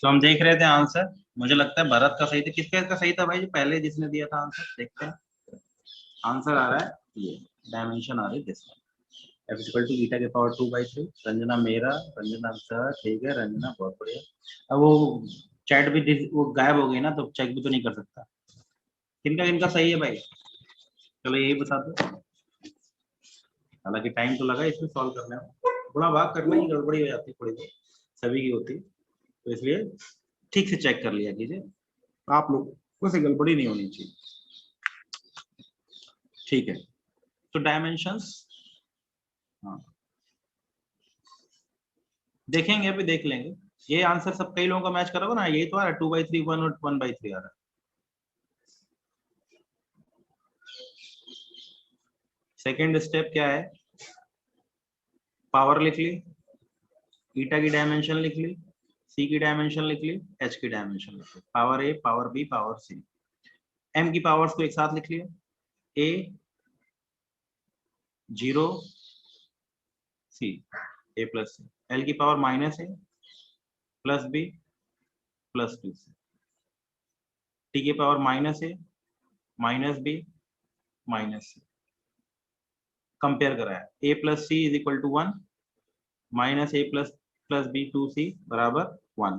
तो हम देख रहे थे आंसर। मुझे लगता है भरत का सही था। किसका इसका सही था भाई, जो पहले जिसने दिया था आंसर? देखते हैं। आंसर आ रहा है ये, डायमेंशन आ रही है this F equal to beta के पावर 2/3। रंजना मेरा, रंजना सर, ठीक है रंजना, बहुत बढ़िया। अब वो चैट भी वो गायब हो गई ना, तो चेक भी तो नहीं कर सकता। किनका किनका सही है भाई, चलो यही बता दो। हालांकि टाइम तो लगा इसमें सॉल्व करने में, थोड़ा भाग करने की गड़बड़ी हो जाती है थोड़ी बहुत, सभी की होती, तो इसलिए ठीक से चेक कर लिया कीजिए, आप लोग को से गड़बड़ी नहीं होनी चाहिए। ठीक है, तो डायमेंशंस, हाँ देखेंगे, अभी देख लेंगे। ये आंसर सब कई लोगों का मैच करोगे ना, यही तो आ रहा है 2/3 1 और 1/3 आ रहा है। सेकेंड स्टेप क्या है, पावर लिख ली, ईटा की डायमेंशन लिख ली, सी की डायमेंशन लिख ली, एच की डायमेंशन लिख ली, power A, power B, power C, M की पावर्स को एक साथ लिख लिया, A 0 C, A plus C, L की power -a plus B plus 2c, T की power -a -b -c। Compare कराया, a plus C is equal to 1, -a plus B 2c बराबर 1,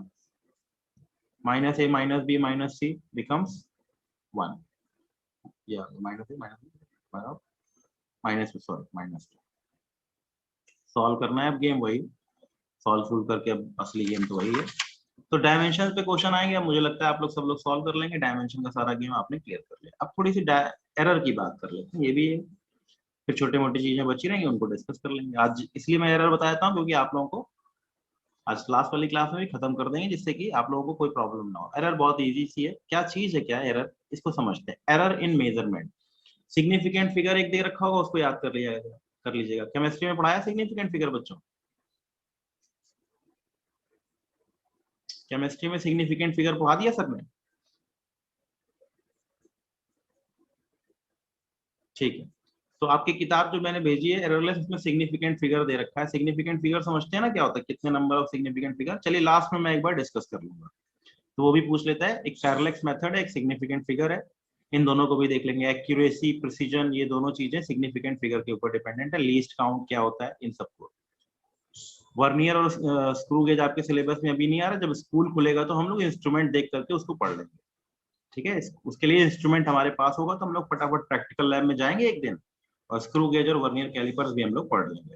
-a -b -c becomes 1, या -a -2। Solve करना है अब game वही, solve full करके अब असली गेम तो वही है। तो डायमेंशन पे क्वेश्चन आएंगे, मुझे लगता है आप लोग सब लोग सॉल्व कर लेंगे, डायमेंशन का सारा गेम आपने क्लियर कर लिया। अब थोड़ी सी एरर की बात कर लेते हैं, ये भी है, फिर छोटी मोटी चीजें बची रहेंगी उनको डिस्कस कर लेंगे आज। इसलिए मैं एरर बताता हूँ क्योंकि आप लोगों को आज लास्ट वाली क्लास में भी खत्म कर देंगे, जिससे कि आप लोगों को कोई प्रॉब्लम ना हो। एरर बहुत इजी सी है, क्या चीज है, क्या एरर, इसको समझते हैं। Error in measurement, significant figure एक दे रखा होगा, उसको याद कर लीजिएगा। केमिस्ट्री में पढ़ाया सिग्निफिकेंट फिगर बच्चों? केमिस्ट्री में सिग्निफिकेंट फिगर पढ़ा दिया सर ने? ठीक है, तो आपकी किताब जो मैंने भेजी है एररलेस, उसमें सिग्निफिकेंट फिगर दे रखा है। सिग्निफिकेंट फिगर समझते हैं ना क्या होता है, कितने नंबर ऑफ सिग्निफिकेंट फिगर? चलिए लास्ट में मैं एक बार डिस्कस कर लूंगा, तो वो भी पूछ लेता है। एक पैरेलक्स मेथड है, एक सिग्निफिकेंट फिगर है, इन दोनों को भी देख लेंगे। एक्यूरेसी, प्रिसीजन, ये दोनों चीजें सिग्निफिकेंट फिगर के ऊपर डिपेंडेंट है। लीस्ट काउंट क्या होता है, इन सबको। वर्नियर और स्क्रू गेज आपके सिलेबस में अभी नहीं आ रहा, जब स्कूल खुलेगा तो हम लोग इंस्ट्रूमेंट देख करके उसको पढ़ लेंगे। ठीक है, उसके लिए इंस्ट्रूमेंट हमारे पास होगा तो हम लोग फटाफट प्रैक्टिकल लैब में जाएंगे एक दिन, और स्क्रू गेज और वर्नियर कैलिपर्स भी हम लोग पढ़ लेंगे।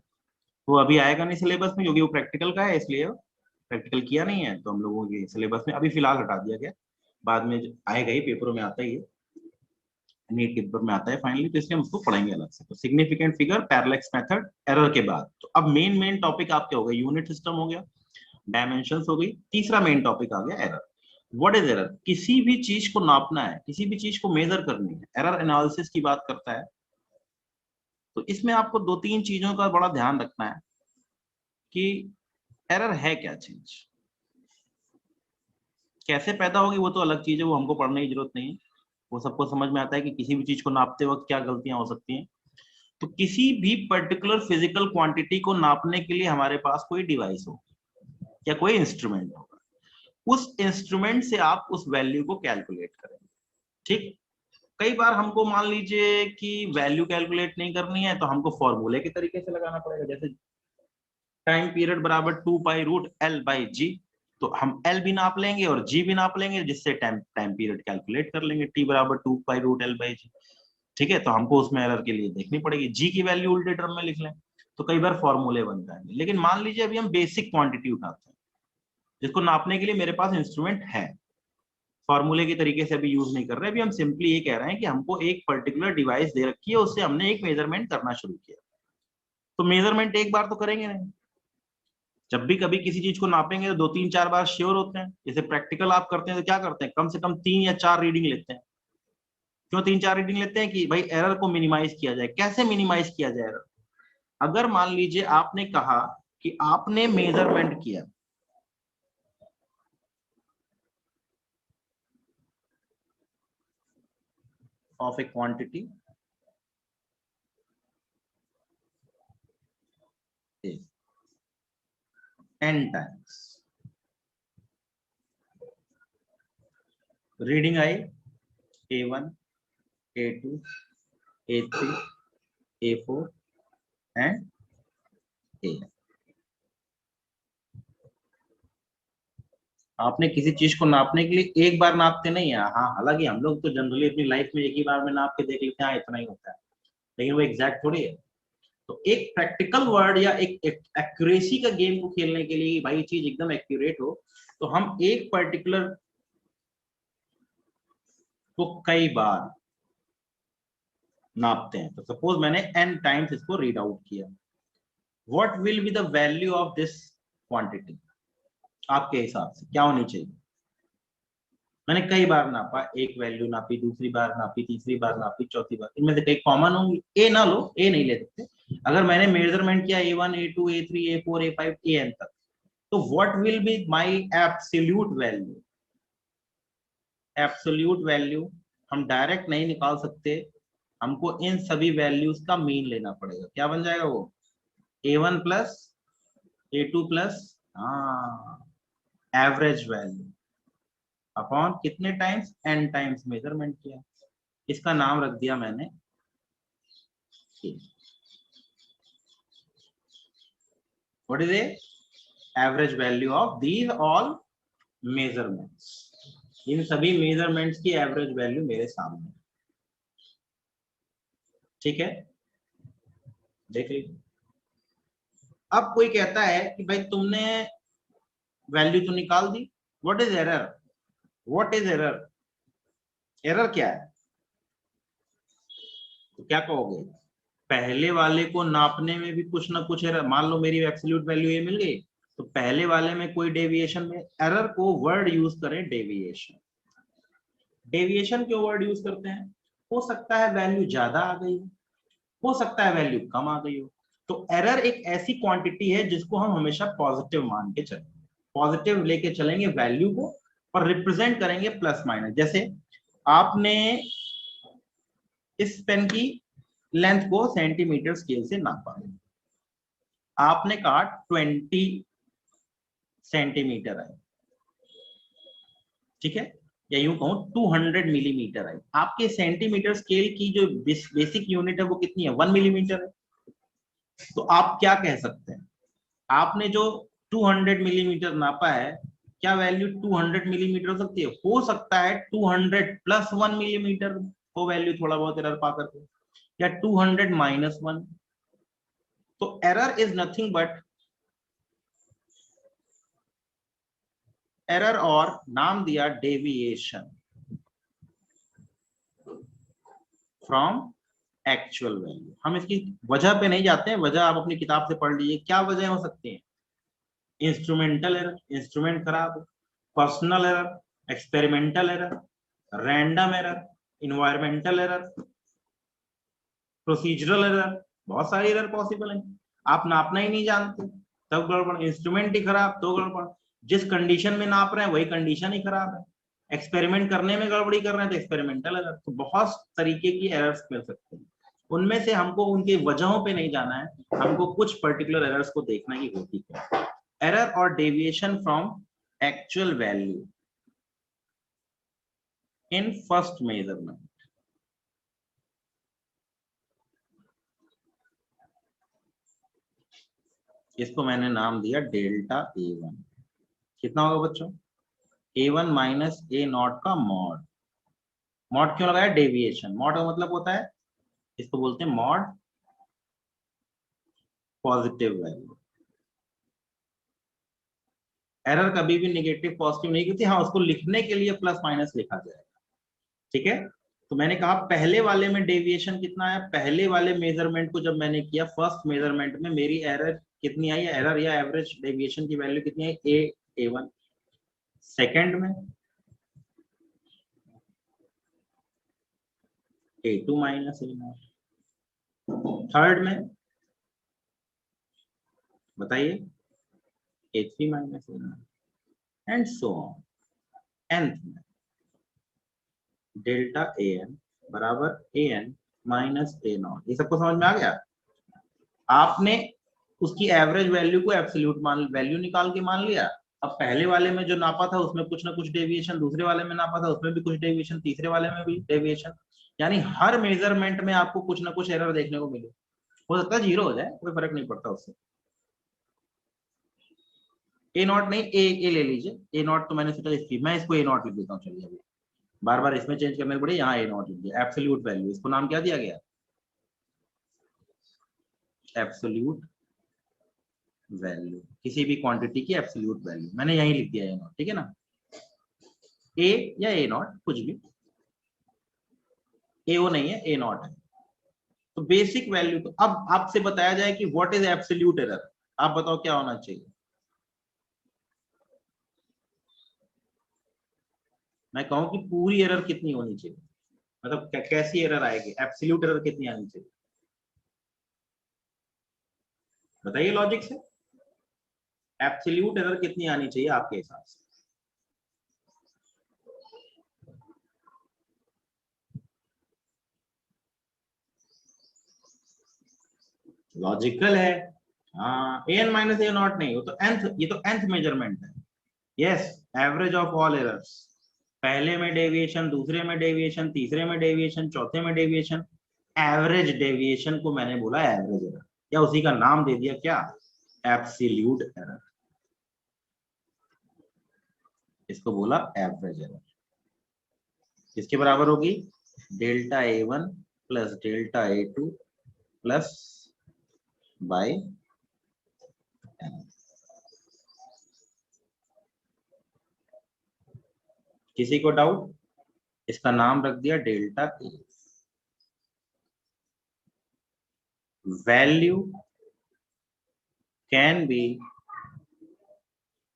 वो अभी आएगा नहीं सिलेबस में क्योंकि वो प्रैक्टिकल का है, इसलिए प्रैक्टिकल किया नहीं है, तो हम लोगों के सिलेबस में अभी फिलहाल हटा दिया गया। बाद में आएगा ही, पेपरों में आता ही है, नीट के पेपर में आता है फाइनली, तो इसलिए हम उसको पढ़ेंगे अलग से। तो सिग्निफिकेंट फिगर, पैरेलक्स मेथड, एरर के बाद तो अब मेन मेन टॉपिक आपके हो गए, यूनिट सिस्टम हो गया, डायमेंशन हो गई, तीसरा मेन टॉपिक आ गया एरर। What is error? किसी भी चीज को नापना है, किसी भी चीज को मेजर करनी है, एरर एनालिसिस की बात करता है। तो इसमें आपको दो तीन चीजों का बड़ा ध्यान रखना है कि एरर है क्या चीज, कैसे पैदा होगी वो तो अलग चीज है, वो हमको पढ़ने की जरूरत नहीं है, वो सबको समझ में आता है कि किसी भी चीज को नापते वक्त क्या गलतियां हो सकती हैं। तो किसी भी पर्टिकुलर फिजिकल क्वांटिटी को नापने के लिए हमारे पास कोई डिवाइस हो या कोई इंस्ट्रूमेंट होगा, उस इंस्ट्रूमेंट से आप उस वैल्यू को कैलकुलेट करेंगे। ठीक, कई बार हमको मान लीजिए कि वैल्यू कैलकुलेट नहीं करनी है, तो हमको फॉर्मूले के तरीके से लगाना पड़ेगा। जैसे टाइम पीरियड बराबर 2 π√L/g, तो हम एल भी नाप लेंगे और जी भी नाप लेंगे, जिससे टाइम टाइम पीरियड कैलकुलेट कर लेंगे, टी बराबर 2 π√L/g। ठीक है, तो हमको उसमें एरर के लिए देखनी पड़ेगी, जी की वैल्यू उल्टे टर्म में लिख लें, तो कई बार फॉर्मूले बन जाएंगे। लेकिन मान लीजिए अभी हम बेसिक क्वांटिटी उठाते हैं, जिसको नापने के लिए मेरे पास इंस्ट्रूमेंट है, फॉर्मूले के तरीके से अभी यूज नहीं कर रहे, अभी हम सिंपली ये कह रहे हैं कि हमको एक पर्टिकुलर डिवाइस दे रखी है, उससे हमने एक मेजरमेंट करना शुरू किया। तो मेजरमेंट एक बार तो करेंगे नहीं, जब भी कभी किसी चीज को नापेंगे तो दो तीन चार बार श्योर होते हैं। जैसे प्रैक्टिकल आप करते हैं तो क्या करते हैं, कम से कम 3 या 4 रीडिंग लेते हैं। क्यों 3 4 रीडिंग लेते हैं? कि भाई एरर को मिनिमाइज किया जाए। कैसे मिनिमाइज किया जाए एरर? अगर मान लीजिए आपने कहा कि आपने मेजरमेंट किया of A quantity n times, reading I A1, A2, A3, A4 and A। आपने किसी चीज को नापने के लिए एक बार नापते नहीं है। हाँ, हालांकि हम लोग तो जनरली अपनी लाइफ में एक ही बार में नाप के देख लेते हैं, हाँ इतना ही होता है, लेकिन वो एग्जैक्ट थोड़ी है। तो एक प्रैक्टिकल वर्ड या एक एक्यूरेसी का गेम को खेलने के लिए भाई चीज एकदम एक्यूरेट हो, तो हम एक पर्टिकुलर को कई बार नापते हैं। तो सपोज मैंने n टाइम्स इसको रीड आउट किया, what will be the value of this quantity? आपके हिसाब से क्या होनी चाहिए? मैंने कई बार नापा, एक वैल्यू नापी, दूसरी बार नापी, तीसरी बार नापी, चौथी बार, इनमें से कई कॉमन होंगी। ए ना लो, ए नहीं ले सकते। अगर मैंने मेजरमेंट किया A1, A2, A3, A4, A5, AN तक, तो what will be my absolute value? Absolute value हम डायरेक्ट नहीं निकाल सकते, हमको इन सभी वैल्यूज का मीन लेना पड़ेगा। क्या बन जाएगा वो? A1 plus A2 plus average value upon कितने टाइम्स? n टाइम्स मेजरमेंट किया। इसका नाम रख दिया मैंने what is average value of these all measurements. इन सभी मेजरमेंट्स की एवरेज वैल्यू मेरे सामने, ठीक है, देख लीजिए। अब कोई कहता है कि भाई तुमने वैल्यू तो निकाल दी, what is error? What is error? Error क्या है? तो क्या कहोगे? पहले वाले को नापने में भी कुछ ना कुछ एरर। मान लो मेरी एब्सोल्यूट वैल्यू ये मिल गई, तो पहले वाले में कोई डेविएशन में एरर को वर्ड यूज करें डेविएशन। डेविएशन क्यों वर्ड यूज करते हैं? हो सकता है वैल्यू ज्यादा आ गई हो सकता है वैल्यू कम आ गई हो। तो एरर एक ऐसी क्वांटिटी है जिसको हम हमेशा पॉजिटिव मान के चलेंगे, पॉजिटिव लेके चलेंगे वैल्यू को, और रिप्रेजेंट करेंगे प्लस माइनस। जैसे आपने इस पेन की लेंथ को सेंटीमीटर स्केल से नापा, आपने कहा 20 सेंटीमीटर है, ठीक है, या यूं कहूं 200 मिलीमीटर है। आपके सेंटीमीटर स्केल की जो बेसिक यूनिट है वो कितनी है? 1 मिलीमीटर है। तो आप क्या कह सकते हैं? आपने जो 200 मिलीमीटर नापा है, क्या वैल्यू 200 मिलीमीटर हो सकती है? हो सकता है 200 प्लस 1 मिलीमीटर हो वैल्यू, थोड़ा बहुत एरर पा करके, या 200 माइनस 1। तो error is nothing but error, और नाम दिया डेविएशन फ्रॉम एक्चुअल वैल्यू। हम इसकी वजह पे नहीं जाते हैं, वजह आप अपनी किताब से पढ़ लीजिए। क्या वजह हो सकती है? इंस्ट्रूमेंटल एरर, इंस्ट्रूमेंट खराब, personal error, experimental error, random error, environmental error, procedural error. बहुत सारी एरर पॉसिबल है। आप नापना ही नहीं जानते तब गड़बड़, इंस्ट्रूमेंट ही खराब तो गड़बड़, जिस कंडीशन में नाप रहे हैं वही कंडीशन ही खराब है, एक्सपेरिमेंट करने में गड़बड़ी कर रहे हैं तो एक्सपेरिमेंटल एरर। तो बहुत तरीके की एरर्स मिल सकते हैं, उनमें से हमको उनकी वजहों पे नहीं जाना है, हमको कुछ पर्टिकुलर एरर्स को देखना ही होती है। एरर और deviation from actual value in first measurement. इसको मैंने नाम दिया डेल्टा A1। कितना होगा बच्चों? A1 माइनस A0 का मॉड। मॉड क्यों लगाया? डेविएशन। मॉड का मतलब होता है, इसको बोलते हैं मॉड पॉजिटिव वैल्यू। एरर कभी भी नेगेटिव पॉजिटिव नहीं होती, हाँ उसको लिखने के लिए प्लस माइनस लिखा जाएगा, ठीक है। तो मैंने कहा पहले वाले में डेविएशन कितना है? पहले वाले मेजरमेंट को जब मैंने किया, फर्स्ट मेजरमेंट में मेरी एरर कितनी आई? एरर या एवरेज डेविएशन की वैल्यू कितनी है? A1। सेकंड में A2 माइनस A0। थर्ड में बताइए A3 minus A0, and so on. nth में डेल्टा AN बराबर AN माइनस A0। ये सबको समझ में आ गया? आपने उसकी एवरेज वैल्यू को एब्सोल्यूट मान वैल्यू निकाल के मान लिया, अब पहले वाले में जो नापा था उसमें कुछ ना कुछ डेविएशन, दूसरे वाले में नापा था उसमें भी कुछ डेविएशन, तीसरे वाले में भी डेविएशन, यानी हर मेजरमेंट में आपको कुछ ना कुछ एरर देखने को मिले। हो सकता है जीरो हो जाए, कोई फर्क नहीं पड़ता उससे। ए नॉट नहीं, ए ले लीजिए, ए नॉट तो मैंने सोचा इसकी, मैं इसको ए नॉट लिख देता हूँ। चलिए अभी बार बार इसमें चेंज करने पड़े, यहाँ ए नॉट लिख दिया। एब्सोल्यूट वैल्यू, इसको नाम क्या दिया गया? एब्सोल्यूट वैल्यू, किसी भी क्वांटिटी की एब्सोल्यूट वैल्यू मैंने यही लिख दिया है, ठीक है ना। ए या ए नॉट कुछ भी, ए ओ नहीं है, ए नॉट है। तो बेसिक वैल्यू, तो अब आपसे बताया जाए कि व्हाट इज एब्सोल्यूट एरर, आप बताओ क्या होना चाहिए? मैं कहूं कि पूरी एरर कितनी होनी चाहिए, मतलब कैसी एरर आएगी, एब्सोल्यूट एरर कितनी आनी चाहिए, बताइए लॉजिक से। एब्सोल्यूट एरर कितनी आनी चाहिए आपके हिसाब से? लॉजिकल है, हाँ। एन माइनस ए नॉट नहीं, वो तो nth, ये तो nth मेजरमेंट है। Yes, average of all errors, पहले में डेविएशन, दूसरे में डेविएशन, तीसरे में डेविएशन, चौथे में डेविएशन, एवरेज डेविएशन को मैंने बोला एवरेज एरर, या उसी का नाम दे दिया क्या, एब्सोल्यूट एरर, इसको बोला एवरेज एरर। किसके बराबर होगी? Delta A1 plus delta A2 plus by n। किसी को डाउट? इसका नाम रख दिया delta A। Value can B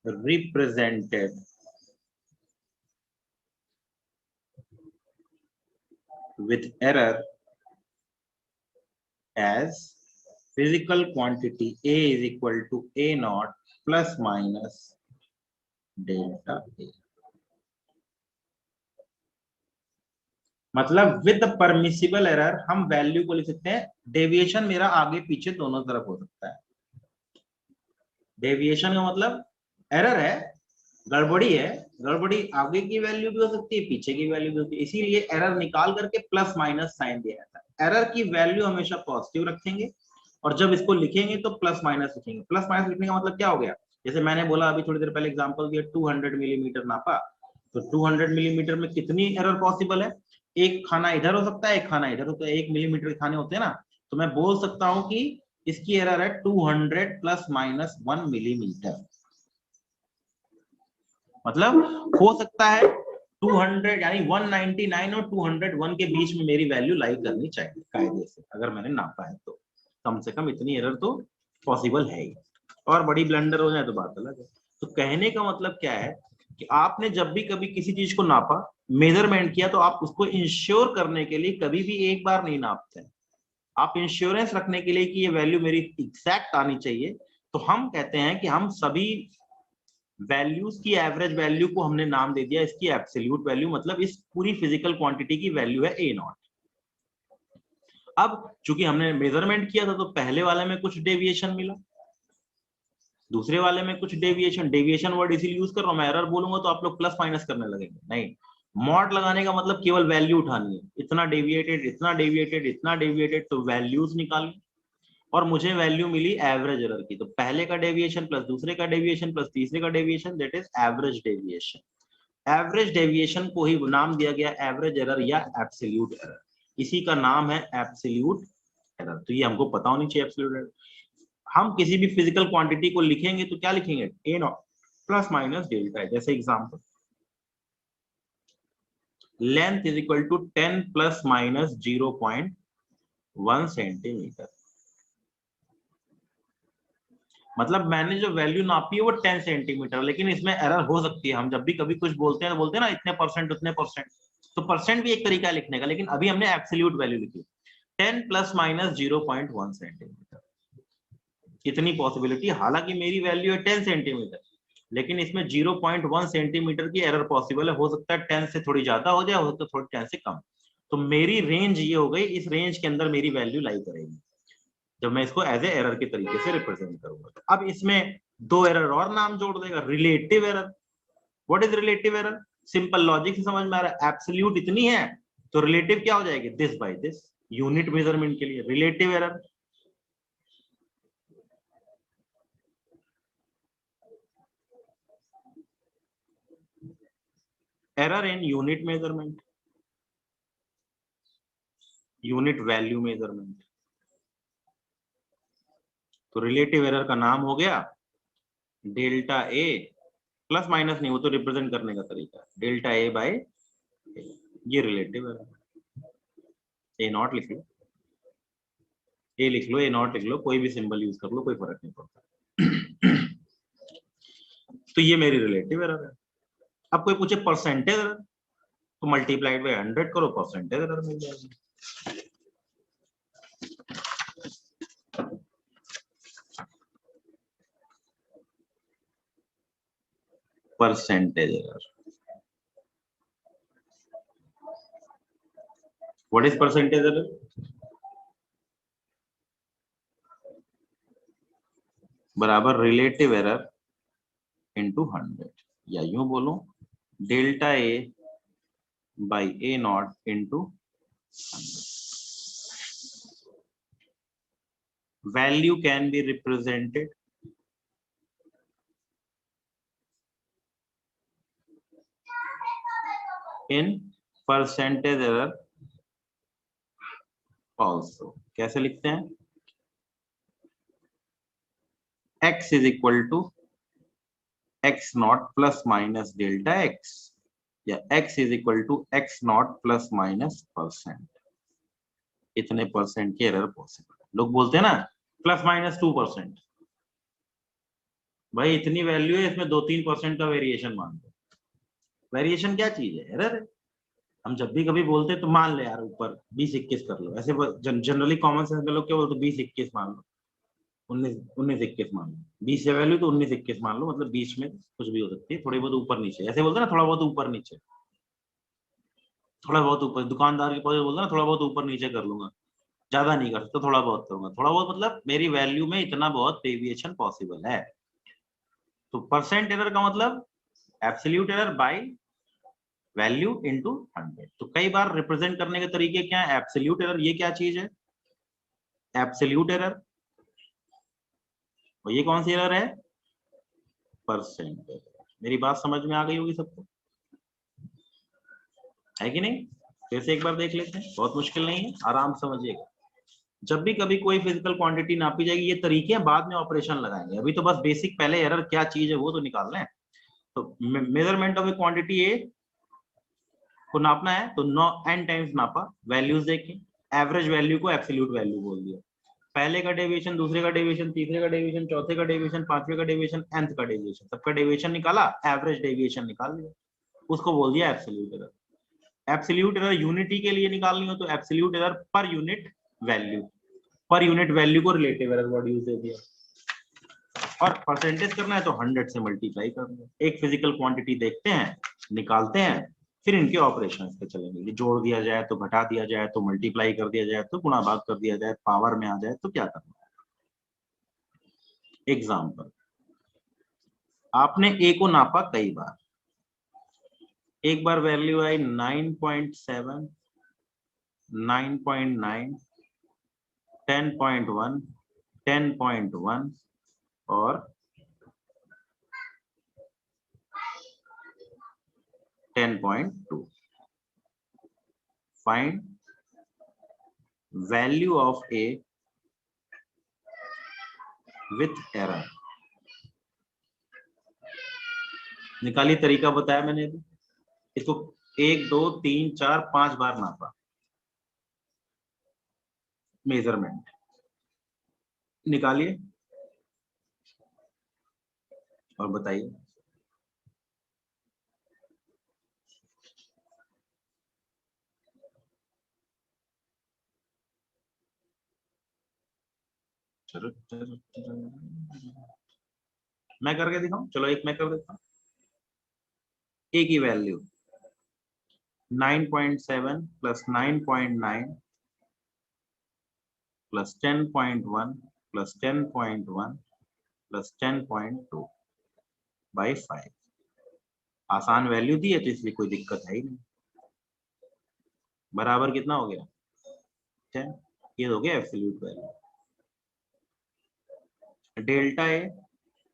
represented with error as physical quantity A is equal to A naught plus minus delta A। मतलब विद परमिसिबल एरर हम value को लिख सकते हैं, डेविएशन मेरा आगे पीछे दोनों तरफ हो सकता है। डेविएशन का मतलब एरर है, गड़बड़ी है, गड़बड़ी आगे की वैल्यू भी हो सकती है, पीछे की वैल्यू भी हो सकती है, इसीलिए एरर निकाल करके प्लस माइनस साइन दिया जाता है। एरर की वैल्यू हमेशा पॉजिटिव रखेंगे, और जब इसको लिखेंगे तो प्लस माइनस लिखेंगे। प्लस माइनस लिखने का मतलब क्या हो गया, जैसे मैंने बोला अभी थोड़ी देर पहले एग्जांपल दिया, 200 मिलीमीटर नापा, तो 200 मिलीमीटर में कितनी एरर पॉसिबल है? एक खाना इधर हो सकता है, एक खाना इधर होता है, 1 मिलीमीटर के खाने होते हैं ना, तो मैं बोल सकता हूं कि इसकी एरर है 200 प्लस माइनस 1 मिलीमीटर। मतलब हो सकता है 200 यानी 199 और 201 के बीच में मेरी वैल्यू लाई करनी चाहिए कायदे से, अगर मैंने नापा है तो कम से कम इतनी एरर तो पॉसिबल है ही, और बड़ी ब्लंडर हो जाए तो बात अलग है। तो कहने का मतलब क्या है कि आपने जब भी कभी किसी चीज को नापा, मेजरमेंट किया, तो आप उसको इंश्योर करने के लिए कभी भी एक बार नहीं नापते हैं, आप इंश्योरेंस रखने के लिए कि ये वैल्यू मेरी एग्जैक्ट आनी चाहिए, तो हम कहते हैं कि हम सभी वैल्यूज की एवरेज वैल्यू को हमने नाम दे दिया इसकी एब्सोल्यूट वैल्यू, मतलब इस पूरी फिजिकल क्वांटिटी की वैल्यू है ए नॉट। अब चूंकि हमने मेजरमेंट किया था तो पहले वाले में कुछ डेविएशन मिला, दूसरे वाले में कुछ डेविएशन, डेविएशन वर्ड इसीलिए यूज कर रहा हूं, मैं एरर बोलूंगा तो आप लोग प्लस माइनस करने लगेंगे, नहीं, मॉड लगाने का मतलब केवल वैल्यू उठानी है, इतना डेविएटेड, इतना डेविएटेड, इतना डेविएटेड, तो वैल्यूज निकाली और मुझे वैल्यू मिली एवरेज एरर की। तो पहले का डेविएशन प्लस दूसरे का डेविएशन प्लस तीसरे का deviation, that is average deviation. Average deviation को ही नाम दिया गया एवरेज एरर या एब्सोल्यूट एरर, इसी का नाम है एब्सोल्यूट एरर। तो ये हमको पता होनी चाहिए एब्सोल्यूट एरर। हम किसी भी फिजिकल क्वांटिटी को लिखेंगे तो क्या लिखेंगे, A not plus minus delta. जैसे example, length is equal to 10 plus minus 0.1 centimetre. मतलब मैंने जो वैल्यू नापी है वो 10 सेंटीमीटर, लेकिन इसमें एरर हो सकती है। हम जब भी कभी कुछ बोलते हैं तो बोलते हैं ना इतने परसेंट उतने परसेंट, तो परसेंट भी एक तरीका है लिखने का, लेकिन अभी हमने एब्सोल्यूट वैल्यू लिखी 10 प्लस माइनस 0.1 सेंटीमीटर। कितनी पॉसिबिलिटी, हालांकि मेरी वैल्यू है 10 सेंटीमीटर, लेकिन इसमें 0.1 सेंटीमीटर की एरर पॉसिबल है, हो सकता है 10 से थोड़ी ज्यादा हो जाए, हो सकता है थोड़ी 10 से कम। तो मेरी रेंज ये हो गई, इस रेंज के अंदर मेरी वैल्यू लाई करेगी जब मैं इसको एज ए एरर के तरीके से रिप्रेजेंट करूंगा। तो अब इसमें 2 एरर और नाम जोड़ देगा, relative error. What is relative error? Simple logic से समझ में आ रहा है, एब्सोल्यूट इतनी है तो रिलेटिव क्या हो जाएगी, this by this, unit measurement के लिए relative error. Error in unit measurement, unit value measurement. तो रिलेटिव एरर का नाम हो गया डेल्टा ए, प्लस माइनस नहीं, वो तो रिप्रेजेंट करने का तरीका, डेल्टा ए बाय ये रिलेटिव एरर। ए नॉट लिख लो, ए लिख लो, ए नॉट लिख लो, कोई भी सिंबल यूज कर लो, कोई फर्क नहीं पड़ता। तो ये मेरी रिलेटिव एरर है। अब कोई पूछे परसेंटेज एरर, तो मल्टीप्लाइड बाय 100 करो, परसेंटेज एरर मिल जाएगी। Percentage error, what is percentage error? बराबर रिलेटिव एरर इंटू 100, या यूं बोलो delta A by A not into 100। Value can be represented in percentage error also. कैसे लिखते हैं? x is equal to X not plus minus delta X, या x is equal to X not plus minus percent. इतने percent के error possible है। लोग बोलते हैं ना प्लस माइनस 2%, भाई इतनी वैल्यू है, इसमें 2-3% का वेरिएशन मान लो। वेरिएशन क्या चीज है? एरर है। हम जब भी कभी बोलते हैं तो मान ले यार ऊपर 20-21 कर लो, ऐसे जनरली कॉमन सेंस में लोग क्या बोलते, 20-21 मान लो, 19-21 मान लो, 20 है वैल्यू तो 19-21 मान लो, मतलब बीच में कुछ भी हो सकती है, थोड़ी बहुत ऊपर नीचे, ऐसे बोलते हैं ना, थोड़ा बहुत ऊपर नीचे, थोड़ा बहुत ऊपर, दुकानदार के पास बोलते हैं ना थोड़ा बहुत ऊपर नीचे कर लूंगा, ज्यादा नहीं कर सकता, थोड़ा बहुत करूंगा। थोड़ा बहुत मतलब मेरी वैल्यू में इतना बहुत डेविएशन पॉसिबल है। तो परसेंट एरर का मतलब absolute error by value into 100। तो कई बार रिप्रेजेंट करने के तरीके क्या है? एब्सोल्यूट एरर, ये क्या चीज है? Absolute error. और ये कौन सी एरर है? Percent error. मेरी बात समझ में आ गई होगी सबको, है कि नहीं? फिर से एक बार देख लेते हैं, बहुत मुश्किल नहीं है, आराम समझिएगा। जब भी कभी कोई फिजिकल क्वांटिटी नापी जाएगी, ये तरीके हैं, बाद में ऑपरेशन लगाएंगे, अभी तो बस बेसिक पहले एरर क्या चीज है वो तो निकाल लें। तो मेजरमेंट ऑफ ए क्वांटिटी ए को नापना है तो 9 n टाइम्स नापा, वैल्यूज देखें, एवरेज वैल्यू को एब्सोल्यूट वैल्यू बोल दिया, पहले का डेविएशन, दूसरे का डेविएशन, तीसरे का डेविएशन, चौथे का डेविएशन, पांचवे का डेविएशन, nth का डेविएशन, सबका डेविएशन निकाला, एवरेज डेविएशन निकाल लिया, उसको बोल दिया absolute error. Absolute error unity के लिए निकालनी हो तो absolute error per unit value, per unit value को रिलेटिव एरर वर्ड यूज दे दिया, और परसेंटेज करना है तो 100 से मल्टीप्लाई कर दो। एक फिजिकल क्वांटिटी देखते हैं, निकालते हैं, फिर इनके ऑपरेशन पे चलेंगे, जोड़ दिया जाए तो घटा दिया जाए तो मल्टीप्लाई कर दिया जाए तो गुणा भाग कर दिया जाए, पावर में आ जाए तो क्या करना है। एग्जाम्पल, आपने ए को नापा कई बार, एक बार वैल्यू आई 9.7, 9.9, 10.1, 10.1 और 10.2। Find value of A with error. निकाली, तरीका बताया मैंने अभी, इसको 1, 2, 3, 4, 5 बार नापा, मेजरमेंट निकालिए और बताइए। मैं करके दिखाऊं? चलो एक मैं कर देता हूं। ए की value 9.7 plus 9.9 plus 10.1 plus 10.1 plus 10.2 by 5। आसान वैल्यू दी है तो इसलिए कोई दिक्कत है ही नहीं। बराबर कितना हो गया 10। ये हो गया एब्सोल्यूट वैल्यू। डेल्टा ए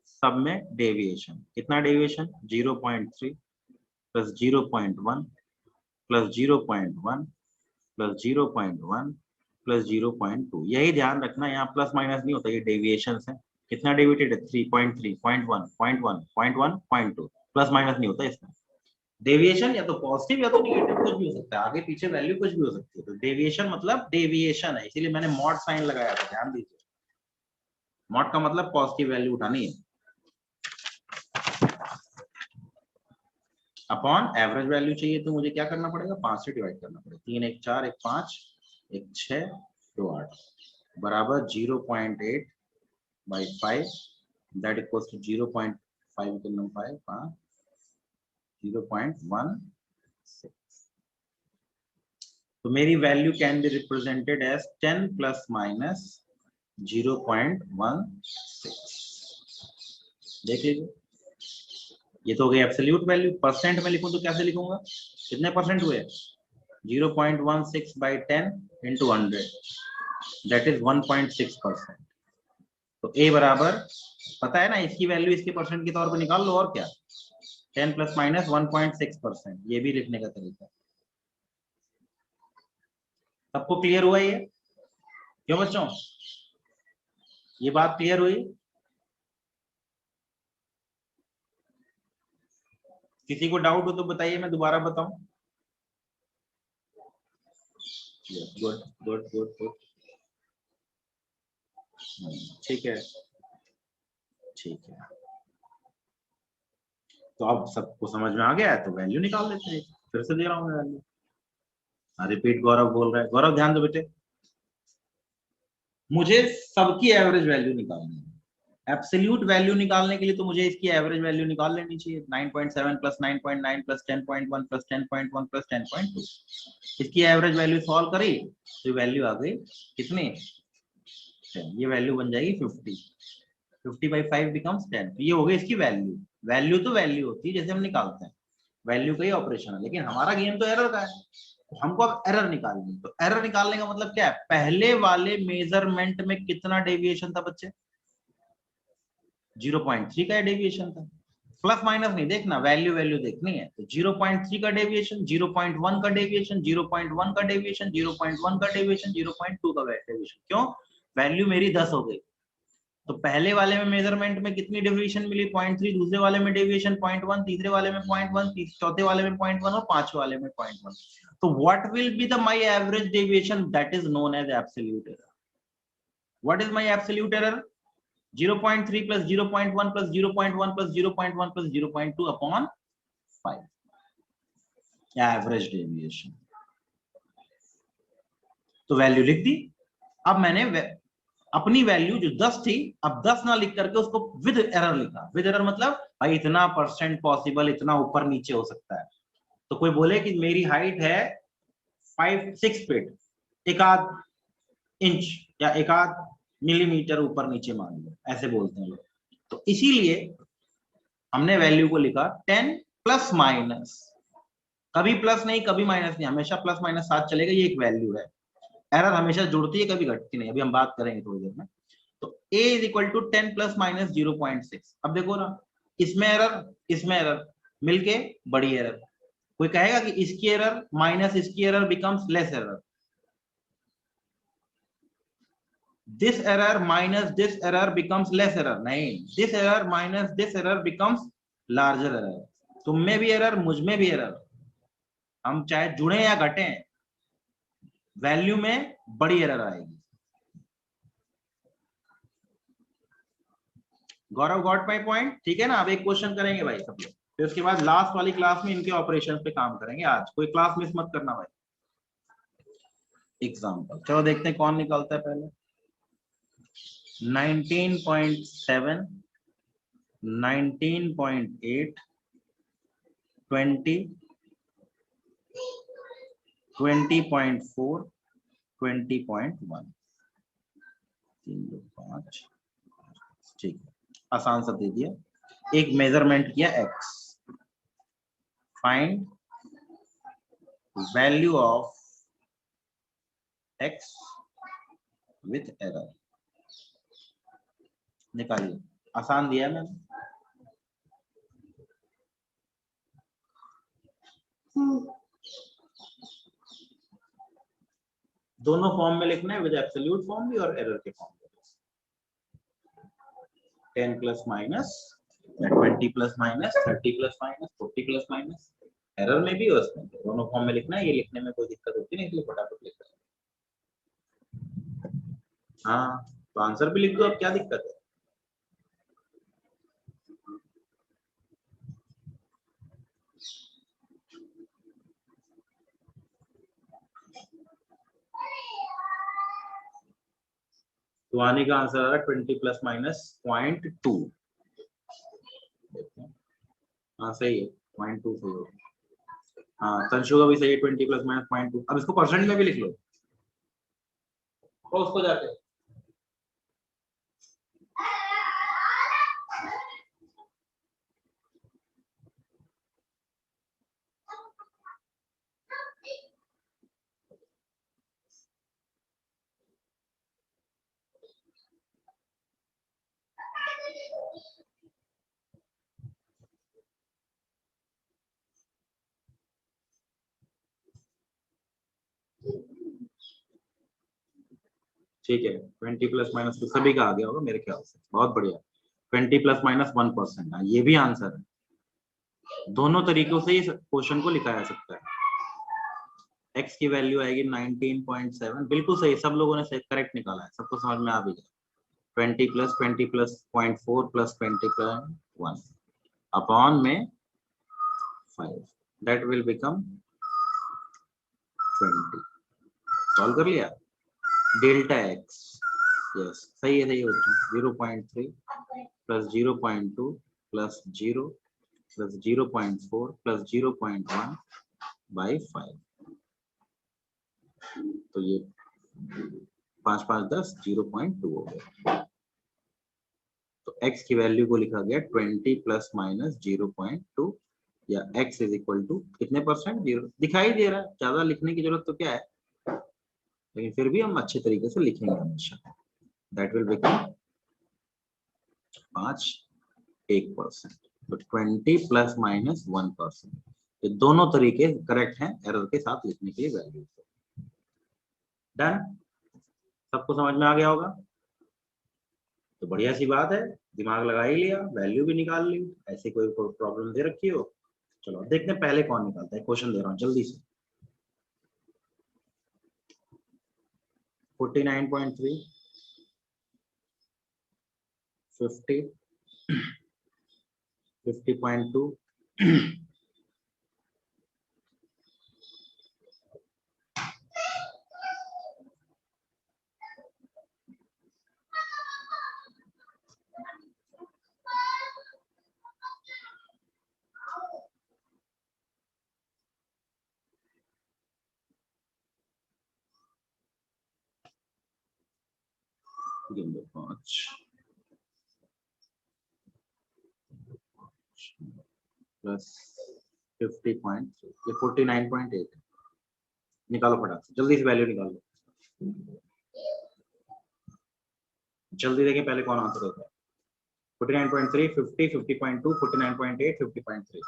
सब में डेविएशन, कितना deviation 0.3 plus 0.1 plus 0.1 plus 0.1 plus 0.2। यही ध्यान रखना, यहाँ प्लस माइनस नहीं होता, ये डेविएशन है। कितना डेविएटेड है 3.3, 0.1, 0.1, 0.1, 0.2। प्लस माइनस नहीं होता इसमें। डेविएशन या तो पॉजिटिव या तो निगेटिव कुछ भी हो सकता है, आगे पीछे वैल्यू कुछ भी हो सकती है। तो डेविएशन मतलब डेविएशन है, इसीलिए मैंने मॉड साइन लगाया था, ध्यान दीजिए। मॉड का मतलब पॉजिटिव वैल्यू उठानी है अपॉन एवरेज वैल्यू चाहिए तो मुझे क्या करना पड़ेगा 5 से डिवाइड करना पड़ेगा। 3 1 4 1 5 1 6 2 8 बराबर 0.8 बाई 5 दैट इक्वल्स टू 0.5 0.16। तो मेरी value can be represented as 10 plus minus 0.16। देख लीजिए, ये तो हो गई एब्सोल्यूट वैल्यू। परसेंट में लिखूं तो कैसे लिखूंगा, कितने परसेंट हुए 0.16 बाई 10 इंटू 100 दैट इज 1.6%। तो ए बराबर पता है ना, इसकी वैल्यू इसके परसेंट के तौर पे निकाल लो, और क्या 10 प्लस माइनस 1.6%, ये भी लिखने का तरीका। सबको क्लियर हुआ ये? क्यों बच्चों, ये बात क्लियर हुई? किसी को डाउट हो तो बताइए, मैं दोबारा बताऊं। गुड गुड गुड गुड, ठीक है ठीक है। तो अब सबको समझ में आ गया है, तो वैल्यू निकाल लेते हैं। फिर से दे रहा हूँ मैं वैल्यू। रिपीट गौरव बोल रहा है, गौरव ध्यान दो बेटे, मुझे सबकी एवरेज वैल्यू निकालनी है। एब्सोल्यूट वैल्यू निकालने के लिए तो मुझे इसकी एवरेज वैल्यू निकाल लेनी चाहिए। 9.7 प्लस 9.9 प्लस 10.1 प्लस 10.1 प्लस 10.2। इसकी एवरेज वैल्यू सॉल्व करी तो वैल्यू आ गई कितनी 10। ये वैल्यू बन जाएगी 50। 50 बाई 5 बिकम्स 10। तो ये हो गई इसकी वैल्यू। वैल्यू तो वैल्यू होती है जैसे हम निकालते हैं, वैल्यू का ही ऑपरेशन है, लेकिन हमारा गेम तो एरर का है। तो हमको अब एरर निकालनी है। तो एरर निकालने का मतलब क्या है, पहले वाले मेजरमेंट में कितना डेविएशन था बच्चे 0.3 का डेविएशन था। प्लस माइनस नहीं देखना, वैल्यू वैल्यू देखनी है। तो 0.3 का डेविएशन, 0.1 का डेविएशन, 0.1 का डेविएशन, 0.1 का डेविएशन, 0.2 का डेविएशन। क्यों, वैल्यू मेरी 10 हो गई। तो पहले वाले में मेजरमेंट में कितनी डेविएशन मिली 0.3, दूसरे वाले में डेविएशन 0.1, तीसरे वाले में 0.1, चौथे वाले में 0.1 और पांचवे वाले में 0.1। तो what will be the my average deviation, that is known as absolute error. What is my absolute error 0.3 plus 0.1 plus 0.1 plus 0.1 plus 0.2 upon 5 average deviation. तो वैल्यू लिख दी। अब मैंने अपनी वैल्यू जो 10 थी, अब 10 ना लिख करके उसको विद एरर लिखा। विद एरर मतलब भाई इतना परसेंट पॉसिबल, इतना ऊपर नीचे हो सकता है। तो कोई बोले कि मेरी हाइट है 6 फीट, एक आध इंच या एक आध मिलीमीटर ऊपर नीचे मान लो, ऐसे बोलते हैं लोग। तो इसीलिए हमने वैल्यू को लिखा 10 प्लस माइनस, कभी प्लस नहीं कभी माइनस नहीं, हमेशा प्लस माइनस साथ चलेगा। ये एक वैल्यू है। एरर हमेशा जुड़ती है, कभी घटती नहीं, अभी हम बात करेंगे थोड़ी देर में। तो a is equal to 10 plus minus 0.6। अब देखो ना, इसमें एरर मिलके बड़ी एरर। कोई कहेगा कि इसकी एरर माइनस इसकी error becomes less error, this error minus this error becomes less error. नहीं, this error minus this error becomes larger error. तुम में भी एरर, मुझ में भी एरर, हम चाहे जुड़े या घटे, वैल्यू में बड़ी एरर आएगी। गौरव गॉट माय पॉइंट, ठीक है ना। अब एक क्वेश्चन करेंगे भाई सब लोग, फिर उसके बाद लास्ट वाली क्लास में इनके ऑपरेशन पे काम करेंगे। आज कोई क्लास मिस मत करना भाई। एग्जाम्पल चलो देखते हैं कौन निकालता है पहले। 19.7, 19.8, 20, 20.4, 20.1, 3 2 5, ठीक है। आसान सा दे दिया, एक मेजरमेंट किया x, find value of x with error, निकालिए। आसान दिया है मैंने। दोनों फॉर्म में लिखना है, विद एब्सोल्यूट फॉर्म भी और एरर के फॉर्म में। 10 plus minus, 20 plus minus, 30 plus minus, 40 plus minus, error में भी और उसमें भी दोनों फॉर्म में लिखना है। ये लिखने में कोई दिक्कत होती नहीं, इसलिए फटाफट लिख रहे हैं। हाँ, तो आंसर भी लिख दो, अब क्या दिक्कत है। तो आने का आंसर आ रहा है 20 प्लस माइनस 0.2। हाँ सही है, 0.2 सही हो। हाँ, तंशु का भी सही है, 20 प्लस माइनस 0.2। अब इसको परसेंट में भी लिख लो, तो उसको जाके ठीक है। 20 प्लस माइनस तो सभी का आ गया होगा मेरे ख्याल से, बहुत बढ़िया। 20 प्लस माइनस 1%, ये भी आंसर है। दोनों तरीकों से इस क्वेश्चन को लिखा जा सकता है। x की वैल्यू आएगी 19.7, बिल्कुल सही, सब लोगों ने सही करेक्ट निकाला है, सबको समझ में आ भी गया। 20 प्लस 0.4 प्लस 20.1 अपॉन में 5, दैट विल बिकम 20। सॉल्व कर लिया। डेल्टा x, यस सही है, सही हो। 0.3 plus 0.2 plus 0 plus 0.4 plus 0.1 by 5, तो ये 5 5 10, 0.2 हो गया। तो x की वैल्यू को लिखा गया 20 प्लस माइनस 0.2, या x इज इक्वल टू कितने परसेंट, 0 दिखाई दे रहा है। ज्यादा लिखने की जरूरत तो क्या है, लेकिन फिर भी हम अच्छे तरीके से लिखेंगे हमेशा। That will become 1%। तो 20 प्लस माइनस 1%, ये दोनों तरीके करेक्ट हैं एरर के साथ लिखने के लिए वैल्यू। डन, सबको समझ में आ गया होगा। तो बढ़िया सी बात है, दिमाग लगा ही लिया, वैल्यू भी निकाल ली, ऐसे कोई प्रॉब्लम दे रखी हो। चलो देखते हैं पहले कौन निकालता है। क्वेश्चन दे रहा हूँ जल्दी से। 49.3, 50, 50.2, गिनदो 5 प्लस 50.3, ये 49.8। निकालो फटाक से, जल्दी से वैल्यू निकालो। जल्दी देखिए पहले कौन आंसर होता है। 49.3, 50, 50.2, 49.8, 50.3।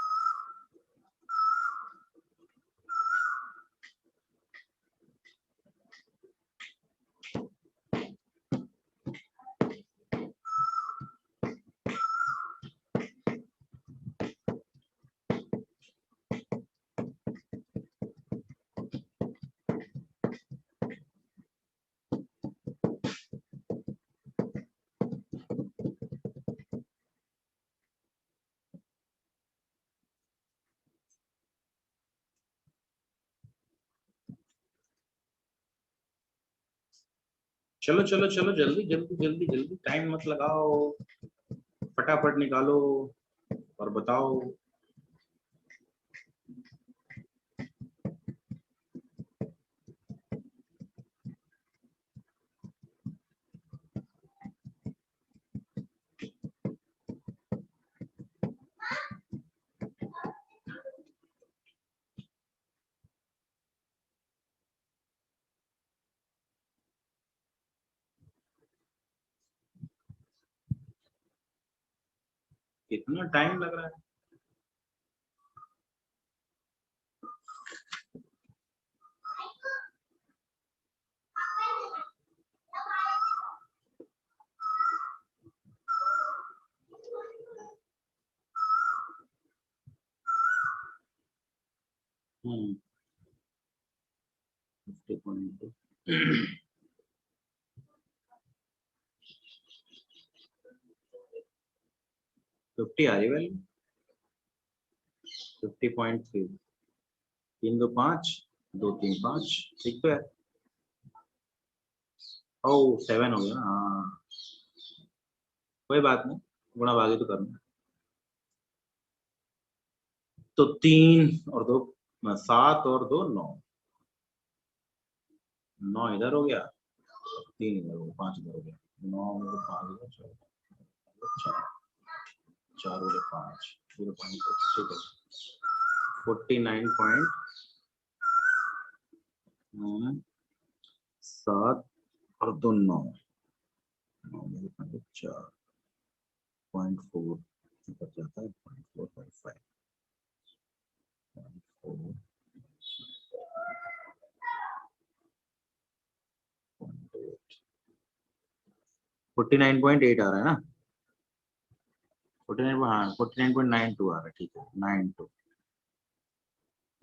चलो चलो चलो, जल्दी जल्दी जल्दी जल्दी, टाइम मत लगाओ, फटाफट निकालो और बताओ। कितना टाइम लग रहा है। हम्म 50.2 50 आ रही वैल्यू 50.3 3 2 5 2 3 5 ठीक तो है। ओ 7 हो गया ना, हाँ कोई बात नहीं, गुणा भागी तो करना। तो 3 और 2 7 और 2 9, 9 इधर हो गया, 3 इधर हो गया, 5 इधर हो गया, 9 और 5 इधर, 4 4 और 5 0.6 ठीक है। 49.7 और 2 9 4.4 बच जाता है 0.455 49.8 आ रहा है ना, 49 हाँ 49.92 आ रहा है, ठीक है 92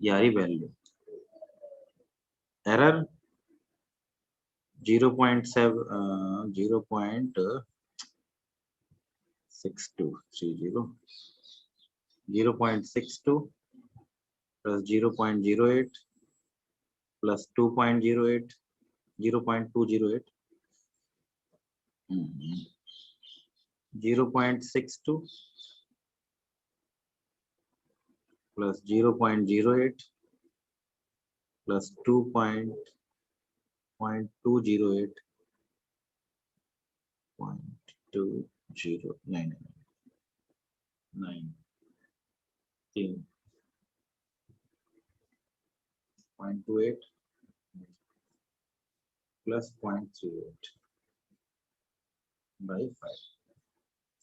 यारी value. Error 0.7 0.6230 0.62 plus 0.08 plus 2.08 0.208 0.62 plus 0.08 plus 2.208 0.2099 0.28 plus 0.38 by 5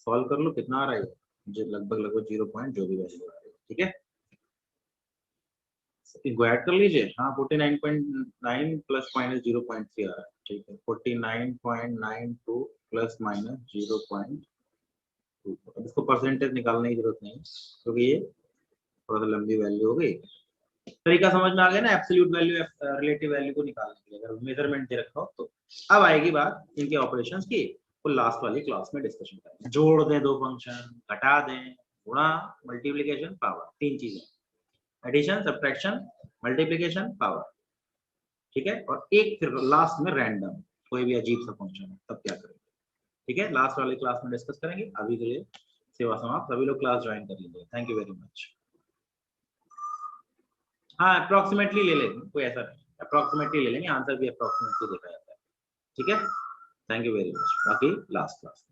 solve कर लो कितना आ रहा है, जो लगभग 0 पॉइंट जो भी वैल्यू आ रही है, ठीक है इनको ऐड कर लीजिए। हाँ 49.9 प्लस माइनस 0.3 आ रहा है, ठीक है 49.92 प्लस माइनस 0.2। अब इसको परसेंटेज निकालने की जरूरत नहीं क्योंकि ये थोड़ा सा लंबी वैल्यू हो गई। तरीका समझ में आ गया ना एब्सोल्यूट वैल्यू रिलेटिव वैल्यू को निकालने के लिए, अगर मेजरमेंट दे रखा हो तो। अब आएगी बात इनके ऑपरेशंस की, वो लास्ट वाली क्लास में डिस्कशन करेंगे। जोड़ दें दो फंक्शन, घटा दें, गुणा, मल्टीप्लिकेशन, पावर, तीन चीजें, एडिशन, सब्ट्रैक्शन, मल्टीप्लिकेशन, पावर, ठीक है। और एक फिर लास्ट में रैंडम, कोई भी अजीब सा फंक्शन है तब क्या करेंगे, ठीक है लास्ट वाली क्लास में डिस्कस करेंगे। अभी के लिए सेवा समाप्त, सभी लोग क्लास ज्वाइन कर लीजिए, थैंक यू वेरी मच। हाँ अप्रोक्सीमेटली ले लेंगे, कोई ऐसा नहीं, अप्रोक्सीमेटली ले लेंगे, आंसर भी अप्रोक्सीमेटली देखा जाता है, ठीक है। थैंक यू वेरी मच, बाकी लास्ट क्लास